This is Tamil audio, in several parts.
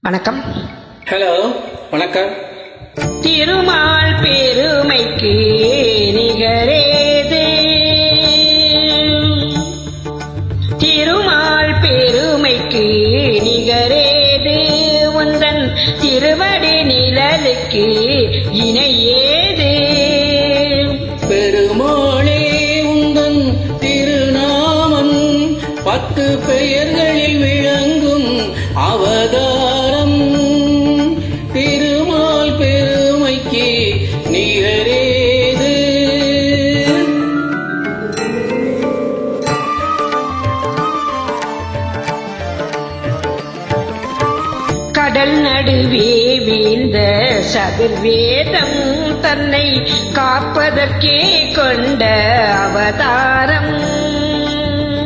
வணக்கம். ஹலோ, வணக்கம். திருமால் பெருமைக்கு நிகரேது, திருமால் பெருமைக்கு நிகரேது, உந்தன் திருவடி நிழலுக்கு இணையேது. பெருமாளே உந்தன் திருநாமம் 10 பெயர்களில் விளங்கும் அவதாரம். திருமால் பெருமைக்கு நிகரேது. கடல் நடுவே வீழ்ந்த சதுர்வேதம் தன்னை காப்பதற்கே கொண்ட அவதாரம்.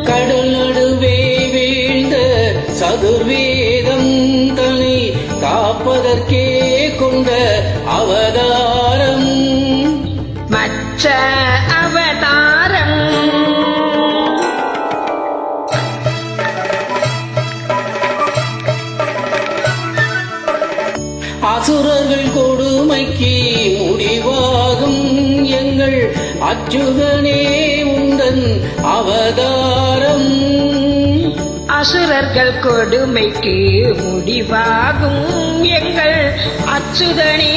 கடல் நடுவே வீழ்ந்த சதுர்வேதம் தன்னை காப்பதற்கே கொண்ட அவதாரம். மற்ற அவதாரம் அசுரர்கள் கொடுமைக்கு முடிவாகும் எங்கள் அச்சுதனே உந்தன் அவதாரம். அசுரர்கள் கொடுமைக்கு முடிவாகும் எங்கள் அச்சுதனே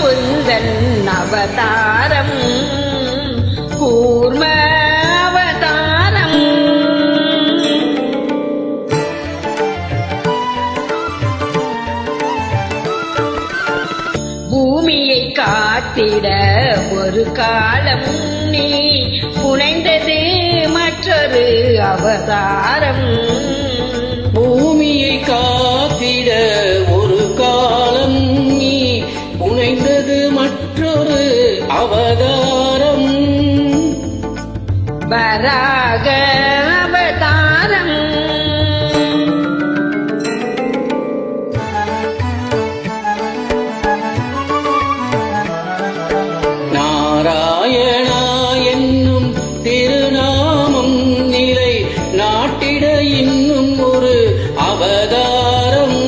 உந்தன் அவதாரம். கூர்ம அவதாரம் பூமியை காத்திட ஒரு காலம் நீ புனைந்தது மற்றொரு அவதாரம். பூமியை காத்திட ஒரு காலம் நீ புனைந்தது மற்றொரு அவதாரம். வராக அவதாரம் நாராயணா என்னும் திருநாமம் நிலை நாட்டிட இன்னும் ஒரு அவதாரம்.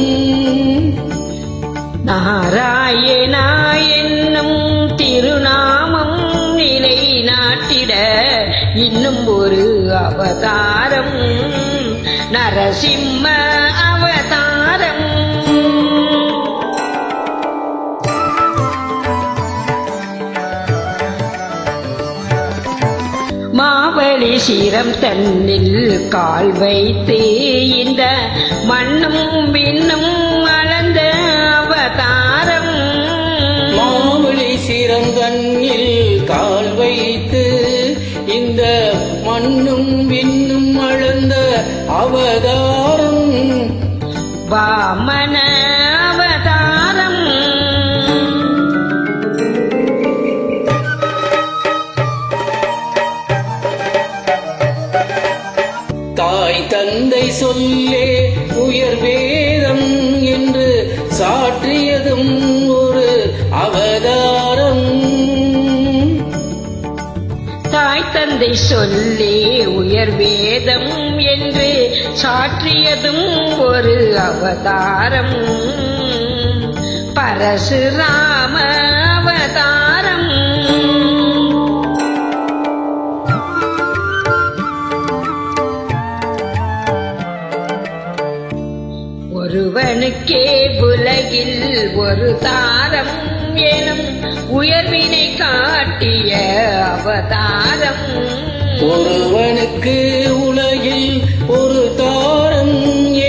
நாராயணா என்னும் திருநாமம் நிலை நாட்டிட இன்னும் ஒரு அவதாரம். நரசிம்ம அவதாரம் மாவலி சிரம் தன்னில் கால் வைத்து இந்த மண்ணும் விண்ணும் அளந்த அவதாரம். மாவலி சிரம் தன்னில் கால் வைத்து இந்த மண்ணும் விண்ணும் அளந்த அவதாரம். வாமன அவதாரம் தாய் தந்தை சொல்லே உயர் வேதம் என்று சாற்றியதும் ஒரு அவதாரம். தாய் தந்தை சொல்லி உயர் வேதம் என்று சாற்றியதும் ஒரு அவதாரம். பரசுராம அவதாரம் ஒருவனுக்கே உலகில் ஒரு தாரம் எனும் உயர்வினை காட்டிய அவதாரம். ஒருவனுக்கு உலகில் ஒரு தாரம்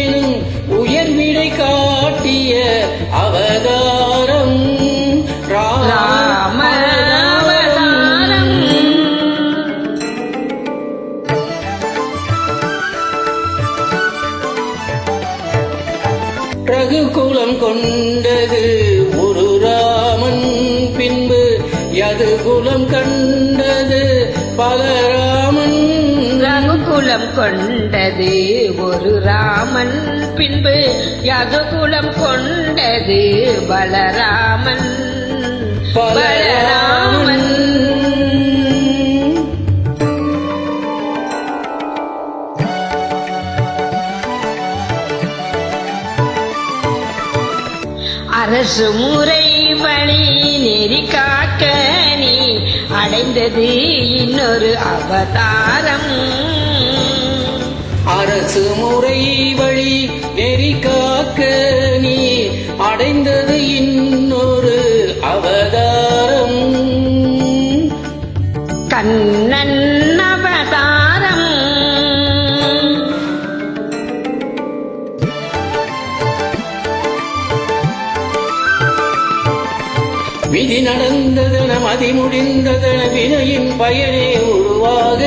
எனும் உயர்வினை காட்டிய அவதாரம். ராம அவதாரம் ரகுகுலம் கொண்டது ஒரு ராமன், பின்பு யதுகுலம் கண்டது பல ராமன். ரகுகுலம் கொண்டது ஒரு ராமன், பின்பு யதுகுலம் கொண்டது பலராமன். பலராமன் அரசு முறை வழி நெறி காக்க நீ அடைந்தது இன்னொரு அவதாரம். அரசு முறை வழி நெறி காக்க நீ அடைந்தது இன்னொரு அவதாரம். கண்ணன் அவதாரம். விதி நடந்ததென மதி முடிந்ததென வினையின் பயனே உருவாக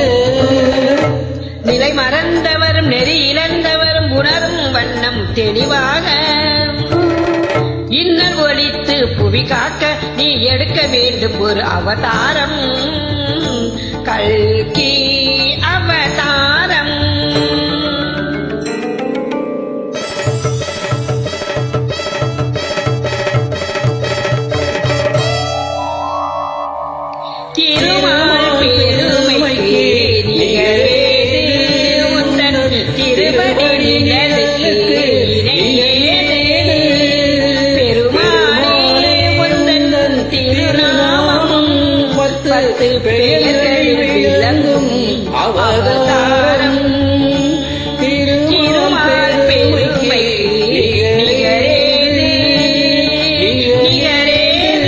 நிலை மறந்தவரும் நெறி இழந்தவரும் உணரும் வண்ணம் தெளிவாக இன்னல் ஒழித்து புவி காக்க நீ எடுக்க வேண்டும் ஒரு அவதாரம். கல்கி அவதாரம். திருமால் பெருமைக்கு நிகழேது உந்தன் திருவடி நிழலுக்கு இணையேது. பெருமாளே உந்தன் திருநாமம் 10 பெயர்கள் விளங்கும் அவதாரம். திருமால் பெருமைக்கு நிகழேது நிகழேது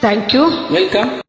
Thank you. Welcome.